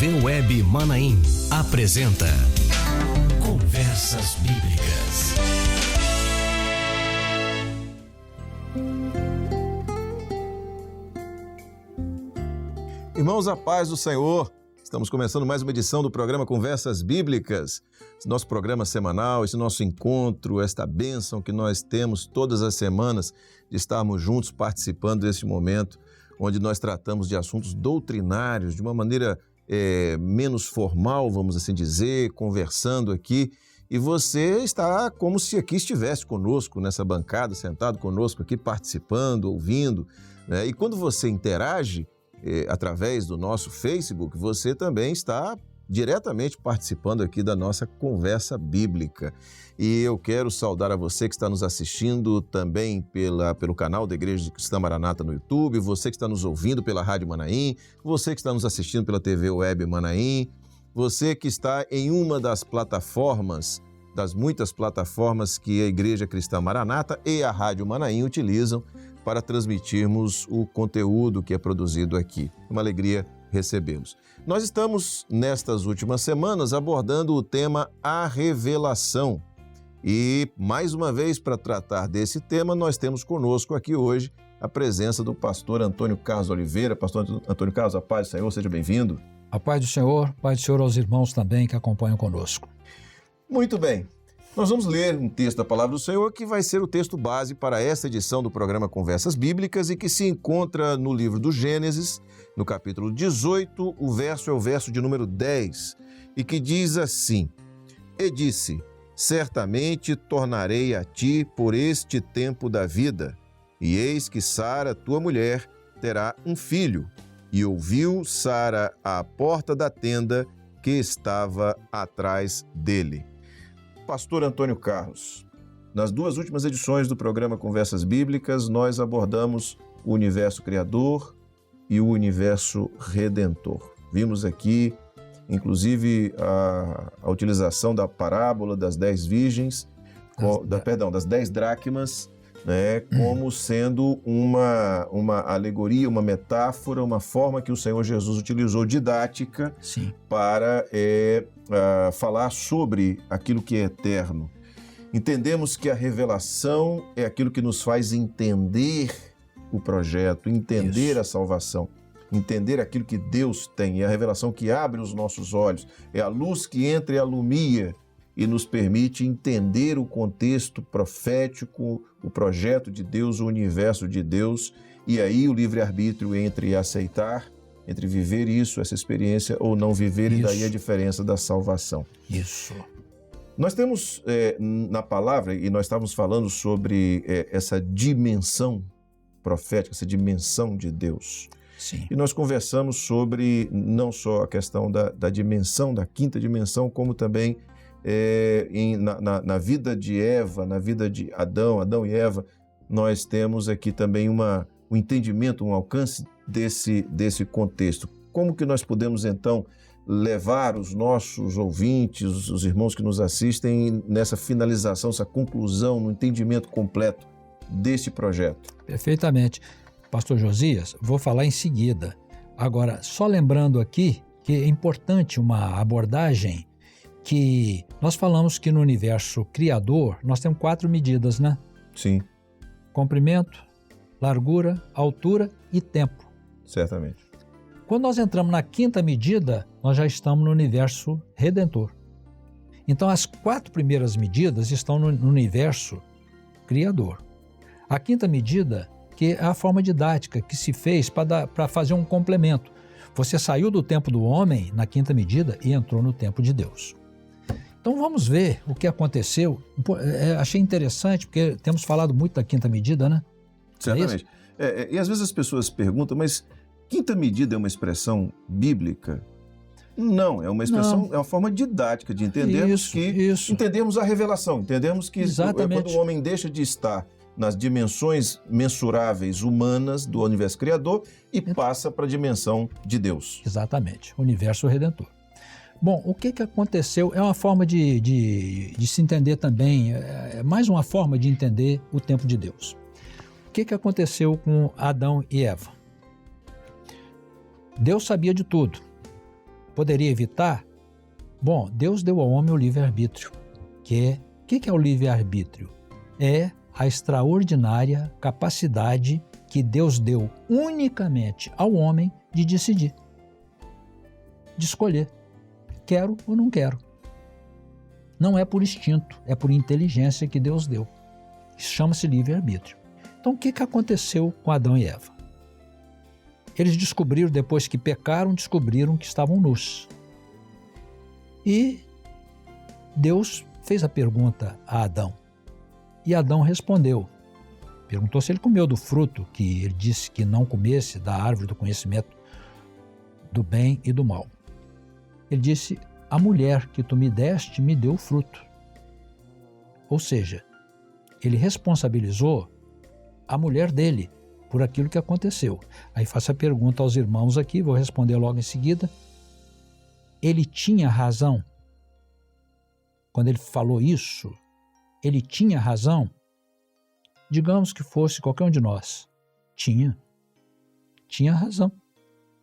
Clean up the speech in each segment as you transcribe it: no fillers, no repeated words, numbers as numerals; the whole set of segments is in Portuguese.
TV Web Manaim apresenta Conversas Bíblicas. Irmãos, a paz do Senhor. Estamos começando mais uma edição do programa Conversas Bíblicas. Esse nosso programa semanal, esse nosso encontro, esta bênção que nós temos todas as semanas de estarmos juntos participando desse momento onde nós tratamos de assuntos doutrinários de uma maneira menos formal, vamos assim dizer, conversando aqui. E você está como se aqui estivesse conosco nessa bancada, sentado conosco aqui, participando, ouvindo, né? E quando você interage através do nosso Facebook, você também está diretamente participando aqui da nossa conversa bíblica. E eu quero saudar a você que está nos assistindo também pelo canal da Igreja Cristã Maranata no YouTube, você que está nos ouvindo pela Rádio Manaim, você que está nos assistindo pela TV Web Manaim, você que está em uma das plataformas, das muitas plataformas que a Igreja Cristã Maranata e a Rádio Manaim utilizam para transmitirmos o conteúdo que é produzido aqui. Uma alegria recebê-los. Nós estamos, nestas últimas semanas, abordando o tema A Revelação. E, mais uma vez, para tratar desse tema, nós temos conosco aqui hoje a presença do pastor Antônio Carlos Oliveira. Pastor Antônio Carlos, a paz do Senhor, seja bem-vindo. A paz do Senhor aos irmãos também que acompanham conosco. Muito bem. Nós vamos ler um texto da Palavra do Senhor que vai ser o texto base para esta edição do programa Conversas Bíblicas e que se encontra no livro do Gênesis, no capítulo 18, o verso é o verso de número 10, e que diz assim: E disse, certamente tornarei a ti por este tempo da vida, e eis que Sara, tua mulher, terá um filho. E ouviu Sara à porta da tenda que estava atrás dele. Pastor Antônio Carlos, nas duas últimas edições do programa Conversas Bíblicas, nós abordamos o universo criador e o universo redentor. Vimos aqui, inclusive, a utilização da parábola das 10 virgens, das 10 dracmas, né, como sendo uma alegoria, uma metáfora, uma forma que o Senhor Jesus utilizou didática para falar sobre aquilo que é eterno. Entendemos que a revelação é aquilo que nos faz entender o projeto, entender a salvação, entender aquilo que Deus tem. É a revelação que abre os nossos olhos, é a luz que entra e alumia e nos permite entender o contexto profético, o projeto de Deus, o universo de Deus, e aí o livre-arbítrio entre aceitar, entre viver isso, essa experiência, ou não viver, e daí a diferença da salvação. Isso. Nós temos na palavra, e nós estávamos falando sobre essa dimensão profética, essa dimensão de Deus. Sim. E nós conversamos sobre não só a questão da dimensão, da quinta dimensão, como também na vida de Eva, na vida de Adão e Eva, nós temos aqui também um entendimento, um alcance desse contexto. Como que nós podemos, então, levar os nossos ouvintes, os irmãos que nos assistem, nessa finalização, essa conclusão, no entendimento completo deste projeto? Perfeitamente. Pastor Josias, vou falar em seguida. Agora, só lembrando aqui que é importante uma abordagem que nós falamos que no universo criador nós temos 4 medidas, né? Sim. Comprimento, largura, altura e tempo. Certamente. Quando nós entramos na quinta medida, nós já estamos no universo redentor. Então as 4 primeiras medidas estão no universo criador. A quinta medida, que é a forma didática que se fez para fazer um complemento. Você saiu do tempo do homem, na quinta medida, e entrou no tempo de Deus. Então vamos ver o que aconteceu. Achei interessante, porque temos falado muito da quinta medida, né? Certamente. E às vezes as pessoas perguntam, mas quinta medida é uma expressão bíblica? Não, é uma expressão, é uma forma didática de entendermos entendemos a revelação, entendemos que quando o homem deixa de estar nas dimensões mensuráveis humanas do universo criador e passa para a dimensão de Deus. Exatamente, universo redentor. Bom, o que aconteceu é uma forma de se entender também, é mais uma forma de entender o tempo de Deus. O que aconteceu com Adão e Eva? Deus sabia de tudo. poderia evitar? Bom, Deus deu ao homem o livre-arbítrio. O que é o livre-arbítrio? É a extraordinária capacidade que Deus deu unicamente ao homem de decidir, de escolher. Quero ou não quero. Não é por instinto, é por inteligência que Deus deu. Isso chama-se livre-arbítrio. Então, o que aconteceu com Adão e Eva? Eles descobriram, depois que pecaram, descobriram que estavam nus. E Deus fez a pergunta a Adão. E Adão respondeu. Perguntou se ele comeu do fruto que ele disse que não comesse, da árvore do conhecimento do bem e do mal. Ele disse, a mulher que tu me deste me deu o fruto. Ou seja, ele responsabilizou a mulher dele por aquilo que aconteceu. Aí faço a pergunta aos irmãos aqui, vou responder logo em seguida. Ele tinha razão? Quando ele falou isso, ele tinha razão? Digamos que fosse qualquer um de nós. Tinha razão.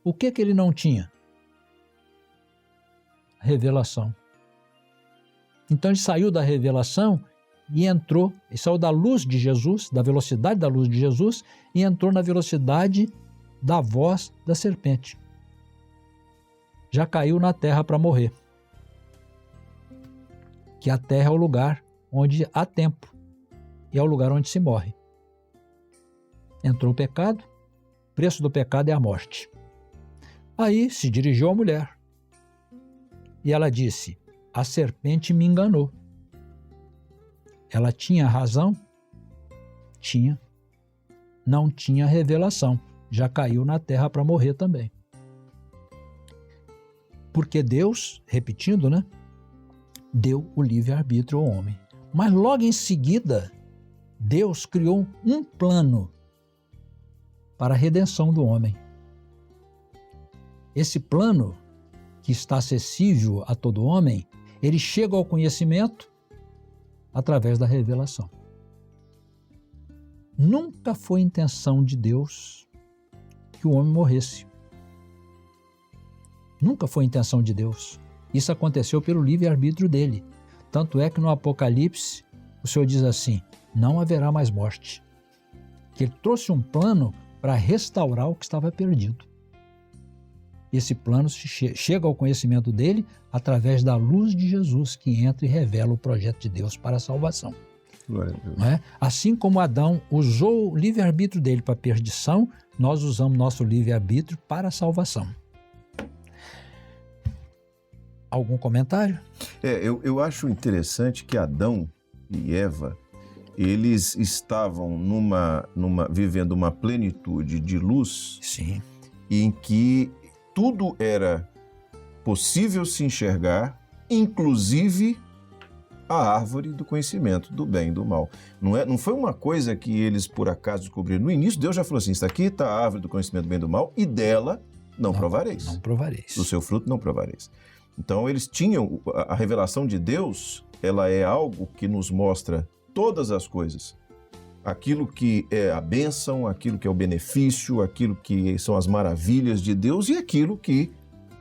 O que ele não tinha? Revelação. Então ele saiu da revelação e saiu da luz de Jesus, da velocidade da luz de Jesus, e entrou na velocidade da voz da serpente. Já caiu na terra para morrer. Que a terra é o lugar onde há tempo e é o lugar onde se morre. Entrou o pecado, o preço do pecado é a morte. Aí se dirigiu à mulher e ela disse, a serpente me enganou. Ela tinha razão? Tinha. Não tinha revelação. Já caiu na terra para morrer também. Porque Deus, repetindo, né? Deu o livre-arbítrio ao homem. Mas logo em seguida, Deus criou um plano para a redenção do homem. Esse plano, que está acessível a todo homem, ele chega ao conhecimento através da revelação. Nunca foi intenção de Deus que o homem morresse. Nunca foi intenção de Deus. Isso aconteceu pelo livre-arbítrio dele. Tanto é que no Apocalipse, o Senhor diz assim, não haverá mais morte. Que ele trouxe um plano para restaurar o que estava perdido. Esse plano chega ao conhecimento dele através da luz de Jesus, que entra e revela o projeto de Deus para a salvação. Glória a Deus. Não é? Assim como Adão usou o livre-arbítrio dele para a perdição, nós usamos nosso livre-arbítrio para a salvação. Algum comentário? Eu acho interessante que Adão e Eva, eles estavam vivendo uma plenitude de luz. Sim. Em que tudo era possível se enxergar, inclusive a árvore do conhecimento do bem e do mal. Não foi uma coisa que eles por acaso descobriram. No início, Deus já falou assim, isso aqui está a árvore do conhecimento do bem e do mal, e dela não provareis. Não provareis. Do seu fruto não provareis. Então, eles tinham, a revelação de Deus, ela é algo que nos mostra todas as coisas. Aquilo que é a bênção, aquilo que é o benefício, aquilo que são as maravilhas de Deus e aquilo que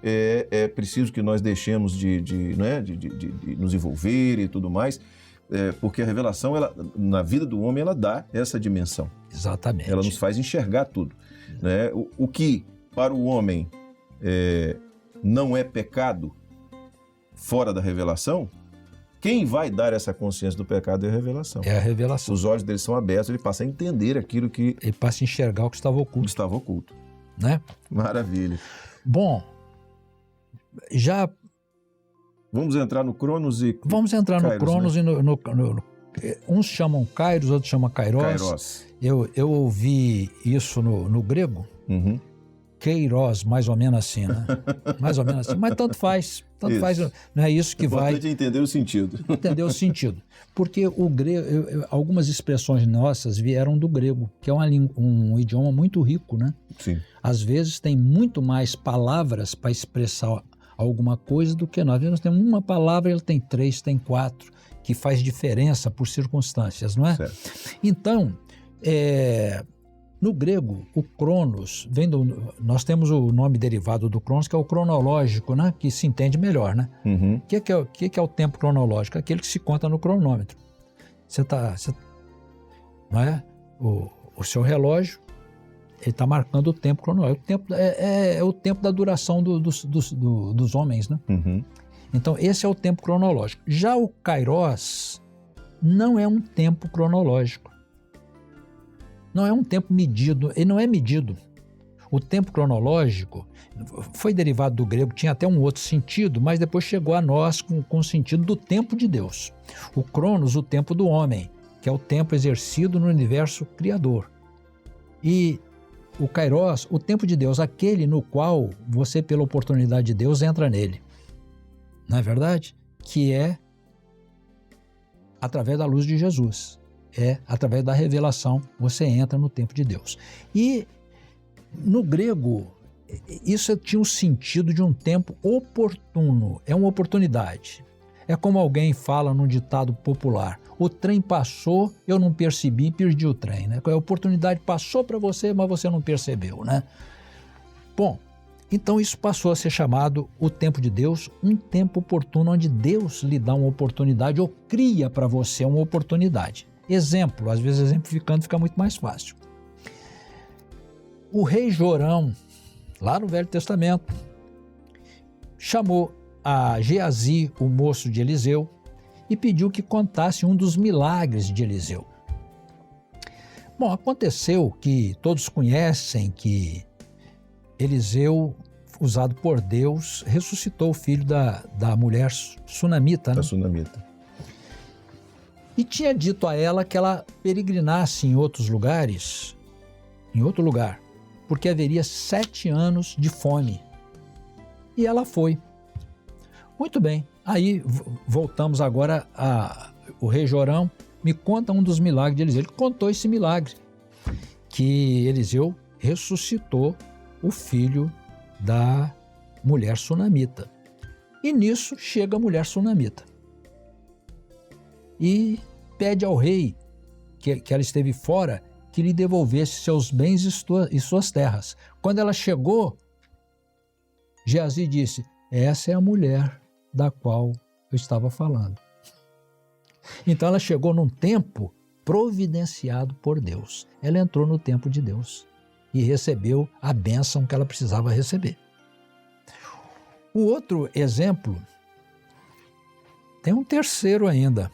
é preciso que nós deixemos de nos envolver e tudo mais, porque a revelação, na vida do homem, ela dá essa dimensão. Exatamente. Ela nos faz enxergar tudo. Né? O que para o homem não é pecado fora da revelação, quem vai dar essa consciência do pecado é a revelação. É a revelação. Os olhos dele são abertos, ele passa a entender aquilo que... Ele passa a enxergar o que estava oculto. Estava oculto. Né? Maravilha. Bom, já... Vamos entrar no Cronos e... Vamos entrar Kairos, no Cronos, né? e uns chamam Kairos, outros chamam Kairos. Eu ouvi isso no grego. Uhum. Kairos, mais ou menos assim, né? Mais ou menos assim, mas tanto faz, não é isso que vai... Importante entender o sentido. Entender o sentido. Porque o grego, algumas expressões nossas vieram do grego, que é um idioma muito rico, né? Sim. Às vezes tem muito mais palavras para expressar alguma coisa do que nós. Às vezes nós temos uma palavra, ele tem 3, tem 4, que faz diferença por circunstâncias, não é? Certo. Então, No grego, o cronos vem do... Nós temos o nome derivado do cronos, que é o cronológico, né? Que se entende melhor, né? O que é o tempo cronológico? Aquele que se conta no cronômetro. Não é? O seu relógio, ele está marcando o tempo cronológico. O tempo é o tempo da duração dos homens, né? Então, esse é o tempo cronológico. Já o kairos não é um tempo cronológico. Não é um tempo medido, ele não é medido. O tempo cronológico foi derivado do grego, tinha até um outro sentido, mas depois chegou a nós com o sentido do tempo de Deus. O cronos, o tempo do homem, que é o tempo exercido no universo criador. E o kairos, o tempo de Deus, aquele no qual você, pela oportunidade de Deus, entra nele. Não é verdade? Que é através da luz de Jesus. É através da revelação, você entra no tempo de Deus. E no grego, isso tinha um sentido de um tempo oportuno, é uma oportunidade. É como alguém fala num ditado popular: o trem passou, eu não percebi, perdi o trem. Né? A oportunidade passou para você, mas você não percebeu. Né? Bom, então isso passou a ser chamado o tempo de Deus, um tempo oportuno onde Deus lhe dá uma oportunidade ou cria para você uma oportunidade. Exemplo, às vezes exemplificando fica muito mais fácil. O rei Jorão, lá no Velho Testamento, chamou a Geazi, o moço de Eliseu, e pediu que contasse um dos milagres de Eliseu. Bom, aconteceu que todos conhecem que Eliseu, usado por Deus, ressuscitou o filho da mulher sunamita. Da sunamita. E tinha dito a ela que ela peregrinasse em outro lugar, porque haveria 7 anos de fome. E ela foi. Muito bem, aí voltamos agora o rei Jorão, me conta um dos milagres de Eliseu. Ele contou esse milagre, que Eliseu ressuscitou o filho da mulher sunamita. E nisso chega a mulher sunamita e pede ao rei, que ela esteve fora, que lhe devolvesse seus bens e suas terras. Quando ela chegou, Geazi disse: essa é a mulher da qual eu estava falando. Então ela chegou num tempo providenciado por Deus. Ela entrou no tempo de Deus e recebeu a bênção que ela precisava receber. O outro exemplo, tem um terceiro ainda.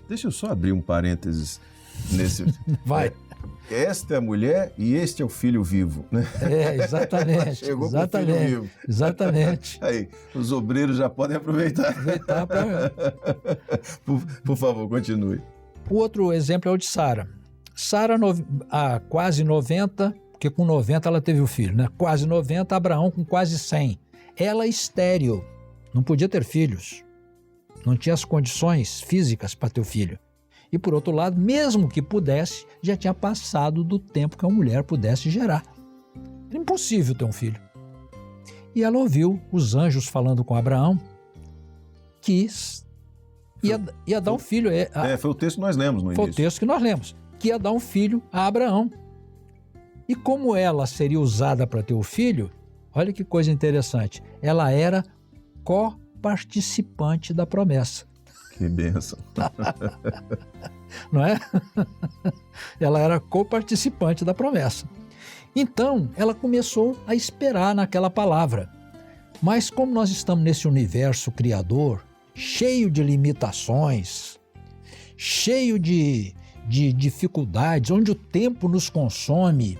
Deixa eu só abrir um parênteses nesse. Vai. Esta é a mulher e este é o filho vivo, né? Exatamente. Chegou exatamente, com o filho vivo. Exatamente. Aí, os obreiros já podem aproveitar. Por favor, continue. O outro exemplo é o de Sara. Sara, há quase 90, porque com 90 ela teve o filho, né? Quase 90, Abraão com quase 100. Ela estéril, não podia ter filhos. Não tinha as condições físicas para ter o filho. E por outro lado, mesmo que pudesse, já tinha passado do tempo que a mulher pudesse gerar. Era impossível ter um filho. E ela ouviu os anjos falando com Abraão que ia dar um filho. Foi o texto que nós lemos no início. Foi o texto que nós lemos, que ia dar um filho a Abraão. E como ela seria usada para ter o filho, olha que coisa interessante, ela era participante da promessa. Que bênção. Não é? Ela era coparticipante da promessa. Então, ela começou a esperar naquela palavra. Mas como nós estamos nesse universo criador, cheio de limitações, cheio de dificuldades, onde o tempo nos consome,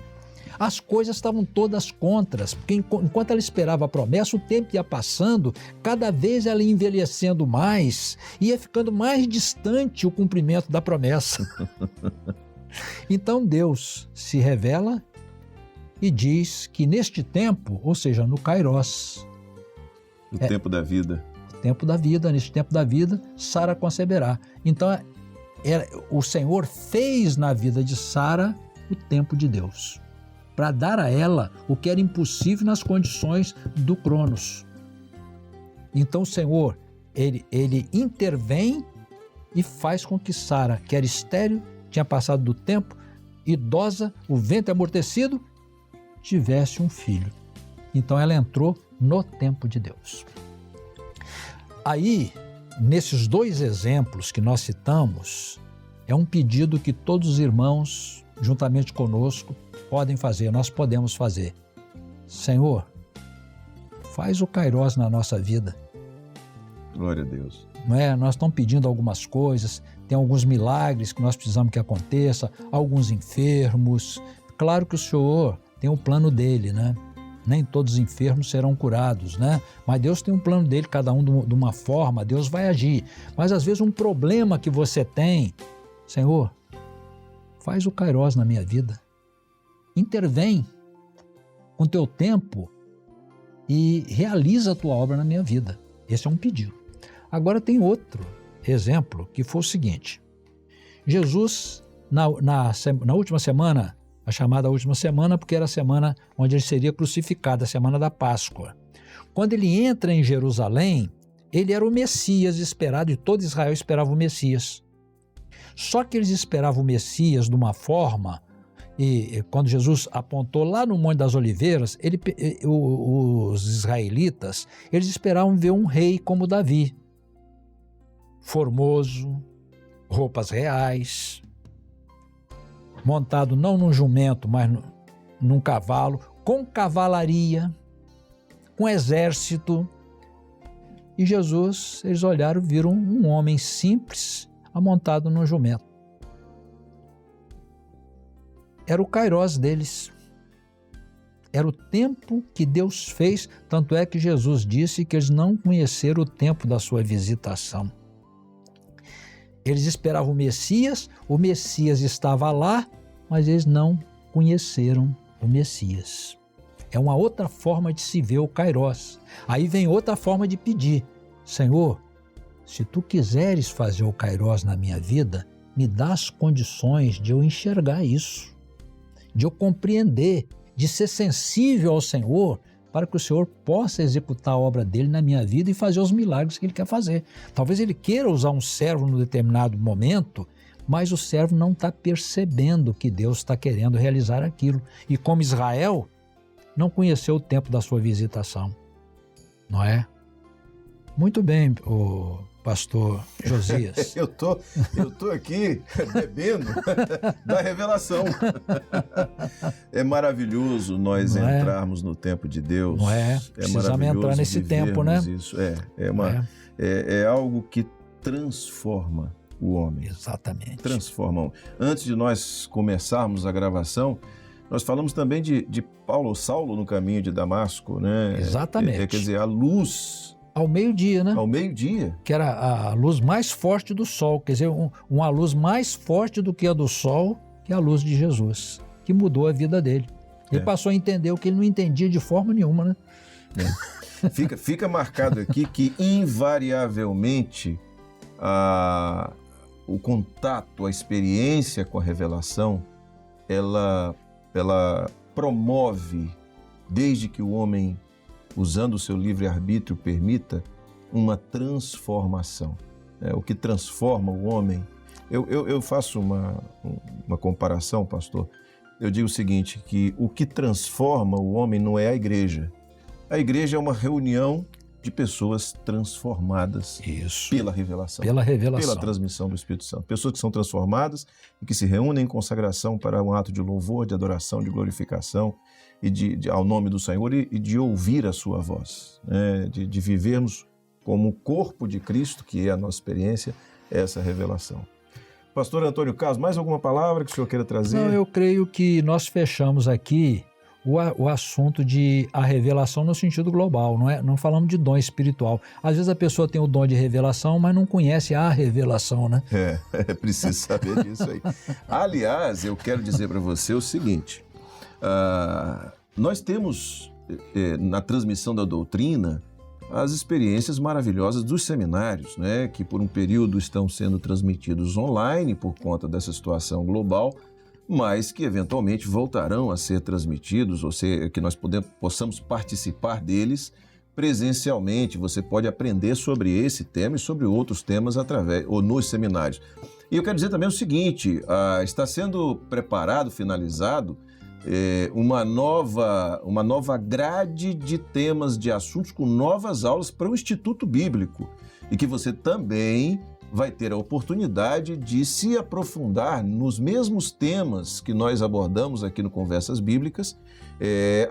as coisas estavam todas contras, porque enquanto ela esperava a promessa, o tempo ia passando, cada vez ela ia envelhecendo mais, ia ficando mais distante o cumprimento da promessa. Então Deus se revela e diz que neste tempo, ou seja, no kairos, o tempo da vida. Neste tempo da vida, Sara conceberá. Então o Senhor fez na vida de Sara o tempo de Deus, para dar a ela o que era impossível nas condições do Cronos. Então o Senhor, ele intervém e faz com que Sara, que era estéril, tinha passado do tempo, idosa, o ventre amortecido, tivesse um filho. Então ela entrou no tempo de Deus. Aí, nesses dois exemplos que nós citamos, é um pedido que todos os irmãos, juntamente conosco, podem fazer, nós podemos fazer. Senhor, faz o Kairós na nossa vida. Glória a Deus. Não é? Nós estamos pedindo algumas coisas, tem alguns milagres que nós precisamos que aconteça, alguns enfermos. Claro que o Senhor tem um plano dele, né? Nem todos os enfermos serão curados, né? Mas Deus tem um plano dele, cada um de uma forma, Deus vai agir. Mas às vezes um problema que você tem, Senhor, faz o Kairós na minha vida. Intervém com teu tempo e realiza a tua obra na minha vida. Esse é um pedido. Agora tem outro exemplo, que foi o seguinte. Jesus, na última semana, a chamada última semana, porque era a semana onde ele seria crucificado, a semana da Páscoa. Quando ele entra em Jerusalém, ele era o Messias esperado, e todo Israel esperava o Messias. Só que eles esperavam o Messias de uma forma, e quando Jesus apontou lá no Monte das Oliveiras, os israelitas, eles esperavam ver um rei como Davi, formoso, roupas reais, montado não num jumento, mas num cavalo, com cavalaria, com exército. E Jesus, eles olharam e viram um homem simples, amontado num jumento. Era o Kairós deles. Era o tempo que Deus fez, tanto é que Jesus disse que eles não conheceram o tempo da sua visitação. Eles esperavam o Messias estava lá, mas eles não conheceram o Messias. É uma outra forma de se ver o Kairós. Aí vem outra forma de pedir. Senhor, se tu quiseres fazer o Kairós na minha vida, me dá as condições de eu enxergar isso, de eu compreender, de ser sensível ao Senhor, para que o Senhor possa executar a obra dele na minha vida e fazer os milagres que ele quer fazer. Talvez ele queira usar um servo num determinado momento, mas o servo não está percebendo que Deus está querendo realizar aquilo. E como Israel não conheceu o tempo da sua visitação, não é? Muito bem, o pastor Josias. Eu tô aqui bebendo da revelação. É maravilhoso nós entrarmos no tempo de Deus. Não é? Precisamos entrar nesse tempo, né? Isso. É algo que transforma o homem. Exatamente. Transforma o homem. Antes de nós começarmos a gravação, nós falamos também de Saulo no caminho de Damasco, né? Exatamente. Quer dizer, a luz... Ao meio-dia, né? Ao meio-dia. Que era a luz mais forte do sol, quer dizer, uma luz mais forte do que a do sol, que é a luz de Jesus, que mudou a vida dele. Ele passou a entender o que ele não entendia de forma nenhuma, né? Fica marcado aqui que, invariavelmente, o contato, a experiência com a revelação, ela promove, desde que o homem, usando o seu livre-arbítrio, permita uma transformação. O que transforma o homem... Eu faço uma comparação, pastor. Eu digo o seguinte, que o que transforma o homem não é a igreja. A igreja é uma reunião de pessoas transformadas pela revelação. Pela transmissão do Espírito Santo. Pessoas que são transformadas e que se reúnem em consagração para um ato de louvor, de adoração, de glorificação, e ao nome do Senhor e de ouvir a sua voz, né? de vivermos como o corpo de Cristo, que é a nossa experiência, essa revelação. Pastor Antônio Carlos, mais alguma palavra que o senhor queira trazer? Não, eu creio que nós fechamos aqui o assunto de a revelação no sentido global, não falamos de dom espiritual. Às vezes a pessoa tem o dom de revelação, mas não conhece a revelação, né? É preciso saber disso aí. Aliás, eu quero dizer para você o seguinte... nós temos na transmissão da doutrina as experiências maravilhosas dos seminários, né, que por um período estão sendo transmitidos online por conta dessa situação global, mas que eventualmente voltarão a ser transmitidos, ou seja, que nós possamos participar deles presencialmente. Você pode aprender sobre esse tema e sobre outros temas ou nos seminários. E eu quero dizer também o seguinte, está sendo preparado, finalizado, uma nova grade de temas, de assuntos com novas aulas para o Instituto Bíblico. E que você também vai ter a oportunidade de se aprofundar nos mesmos temas que nós abordamos aqui no Conversas Bíblicas,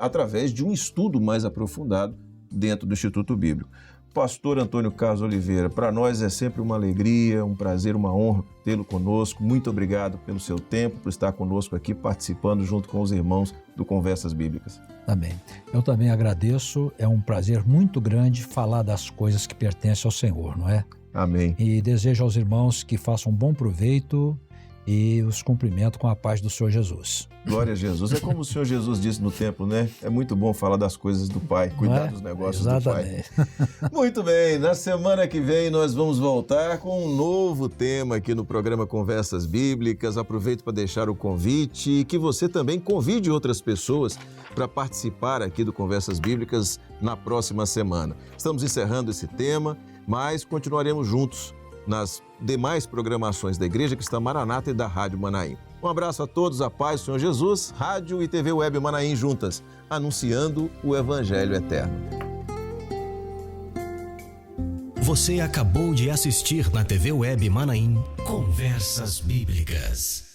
através de um estudo mais aprofundado dentro do Instituto Bíblico. Pastor Antônio Carlos Oliveira, para nós é sempre uma alegria, um prazer, uma honra tê-lo conosco. Muito obrigado pelo seu tempo, por estar conosco aqui, participando junto com os irmãos do Conversas Bíblicas. Também. Eu também agradeço, é um prazer muito grande falar das coisas que pertencem ao Senhor, não é? Amém. E desejo aos irmãos que façam bom proveito e os cumprimento com a paz do Senhor Jesus. Glória a Jesus. É como o Senhor Jesus disse no templo, né? É muito bom falar das coisas do Pai, cuidar dos negócios Exatamente. do Pai. Muito bem, na semana que vem nós vamos voltar com um novo tema aqui no programa Conversas Bíblicas. Aproveito para deixar o convite e que você também convide outras pessoas para participar aqui do Conversas Bíblicas na próxima semana. Estamos encerrando esse tema, mas continuaremos juntos nas demais programações da Igreja Cristã Maranata e da Rádio Manaim. Um abraço a todos, a paz do Senhor Jesus, Rádio e TV Web Manaim juntas, anunciando o Evangelho Eterno. Você acabou de assistir na TV Web Manaim Conversas Bíblicas.